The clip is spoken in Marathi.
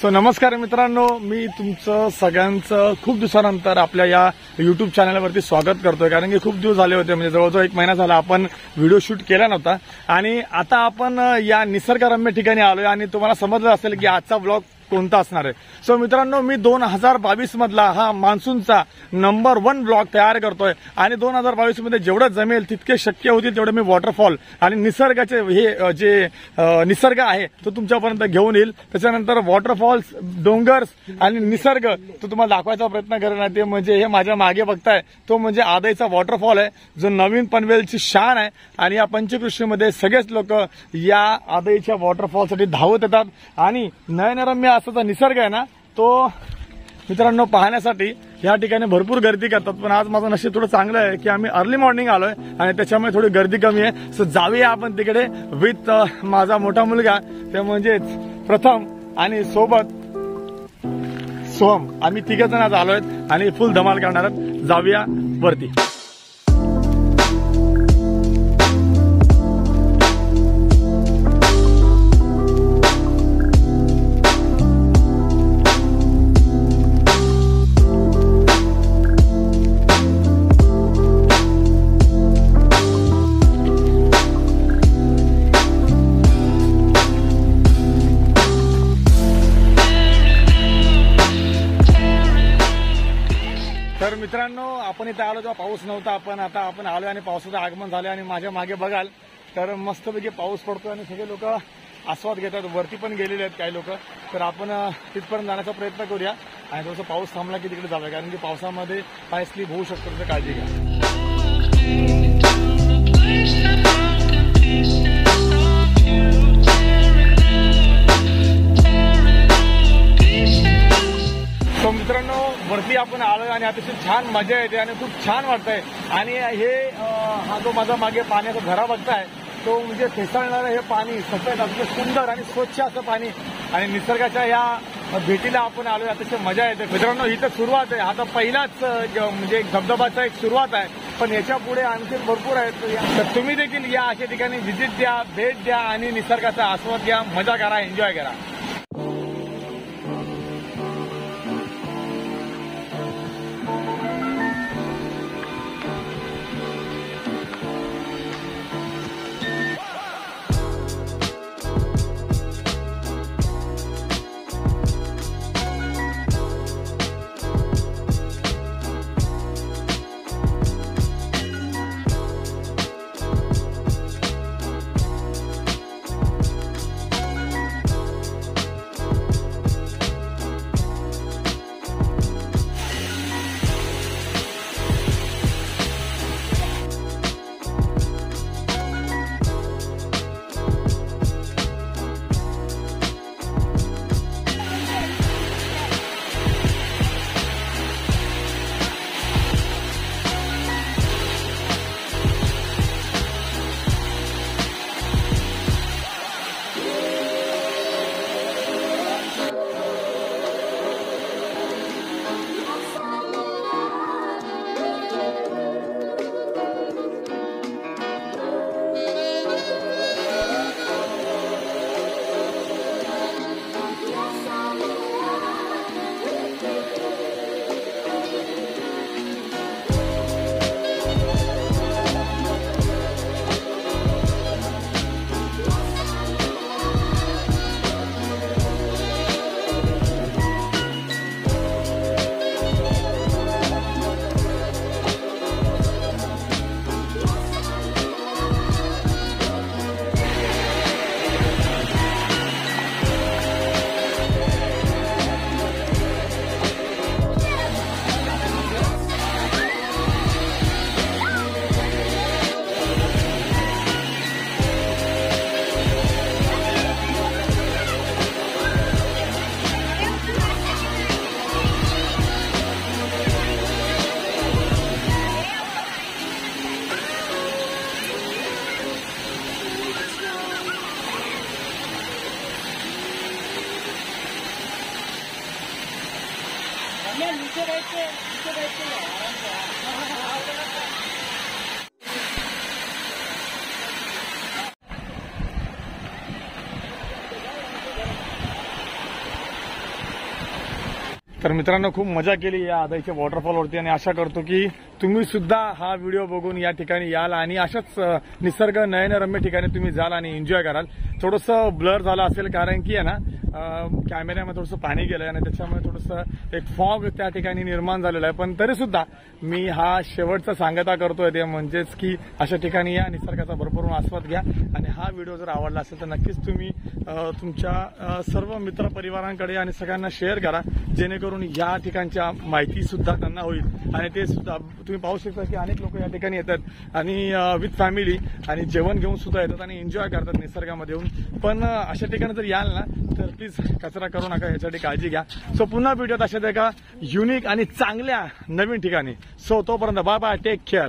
सो नमस्कार मित्रांनो, मी तुमचं सगळ्यांचं खूप दिवसानंतर आपल्या या युट्यूब चॅनलवरती स्वागत करतोय. कारण की खूप दिवस झाले होते, म्हणजे जवळजवळ 1 महिना झाला आपण व्हिडिओ शूट केला नव्हता. आणि आता आपण या निसर्गरम्य ठिकाणी आलोय आणि तुम्हाला समजलं असेल की आजचा ब्लॉग कोणता असणार आहे. सो मित्रांनो, मी 2022 मधला हा मान्सूनचा नंबर 1 ब्लॉग तयार करतोय आणि 2022 मध्ये जेवढं जमेल तितके शक्य होतील तेवढे मी वॉटरफॉल आणि निसर्गाचे हे जे निसर्ग आहे तो तुमच्यापर्यंत घेऊन येईल. त्याच्यानंतर वॉटरफॉल्स, डोंगर्स आणि निसर्ग तो तुम्हाला दाखवायचा प्रयत्न करणार. ते म्हणजे हे माझ्या मागे बघताय तो म्हणजे आदईचा वॉटरफॉल आहे, जो नवीन पनवेलची शान आहे. आणि या पंचकृषीमध्ये सगळेच लोक या आदईच्या वॉटरफॉलसाठी धावत येतात आणि नयनरम्य असा निसर्ग आहे ना, तो मित्रांनो पाहण्यासाठी या ठिकाणी भरपूर गर्दी करतात. पण आज माझं नशीब थोडं चांगलं आहे की आम्ही अर्ली मॉर्निंग आलोय आणि त्याच्यामुळे थोडी गर्दी कमी आहे. सो जाऊया आपण तिकडे विथ माझा मोठा मुलगा, ते म्हणजेच प्रथम आणि सोबत सोहम. आम्ही 3 जण आज आलोय आणि फुल धमाल करणार आहोत. जाऊया वरती. तर मित्रांनो, आपण इथे आलो तेव्हा पाऊस नव्हता. आता आपण आलोय आणि पावसाचं आगमन झालं आणि माझ्या मागे बघाल तर मस्तपैकी पाऊस पडतोय आणि सगळे लोक आस्वाद घेतात. वरती पण गेलेले आहेत काही लोक. तर आपण तिथपर्यंत जाण्याचा प्रयत्न करूया आणि थोडंसं पाऊस थांबला की तिकडे जाऊया, कारण की पावसामध्ये पाय स्लिप होऊ शकतो, त्याची काळजी घ्या. तो मित्रांनो, वरती आपण आलोय आणि अतिशय छान मजा येते आणि खूप छान वाटतंय. आणि हे हा जो माझा मागे पाण्याचा झरा बघताय तो म्हणजे फेसाळणारं हे पाणी, सफेद अतिशय सुंदर आणि स्वच्छ असं पाणी. आणि निसर्गाच्या या भेटीला आपण आलोय, अतिशय मजा येते. मित्रांनो, ही तर सुरुवात आहे. आता पहिलाच म्हणजे एक धबधबाचा एक सुरुवात आहे, पण याच्या पुढे आणखी भरपूर आहेत. तर तुम्ही देखील या अशा ठिकाणी व्हिजिट द्या, भेट द्या आणि निसर्गाचा आस्वाद घ्या, मजा करा, एन्जॉय करा. नीचे बैठ के आराम से। तर मित्रांनो खूप मजा केली या आदाईच्या वॉटरफॉलवरती आणि आशा करतो की तुम्ही सुद्धा हा व्हिडिओ बघून या ठिकाणी याल आणि अशाच निसर्ग नयनरम्य ठिकाणी तुम्ही जाल आणि एन्जॉय कराल. थोडंसं ब्लर झालं असेल कारण की आहे ना कॅमेऱ्यामध्ये थोडंसं पाणी गेलंय आणि त्याच्यामुळे थोडंसं एक फॉग त्या ठिकाणी निर्माण झालेला आहे. पण तरी सुद्धा मी हा शेवटचा सांगता करतोय ते म्हणजेच की अशा ठिकाणी या निसर्गाचा भरपूर आस्वाद घ्या आणि हा व्हिडिओ जर आवडला असेल तर नक्कीच तुम्ही तुमच्या सर्व मित्र परिवारांकडे आणि सगळ्यांना शेअर करा जेणेकरून या ठिकाणच्या माहिती सुद्धा त्यांना होईल. आणि ते सुद्धा तुम्ही पाहू शकता की अनेक लोक या ठिकाणी येतात आणि विथ फॅमिली आणि जेवण घेऊन सुद्धा येतात आणि एन्जॉय करतात निसर्गामध्ये येऊन. पण अशा ठिकाणी जर याल ना तर प्लीज कचरा करू नका, यासाठी काळजी घ्या. सो पुन्हा भेटूयात अशाच एका युनिक आणि चांगल्या नवीन ठिकाणी. सो तोपर्यंत बाय बाय, टेक केअर.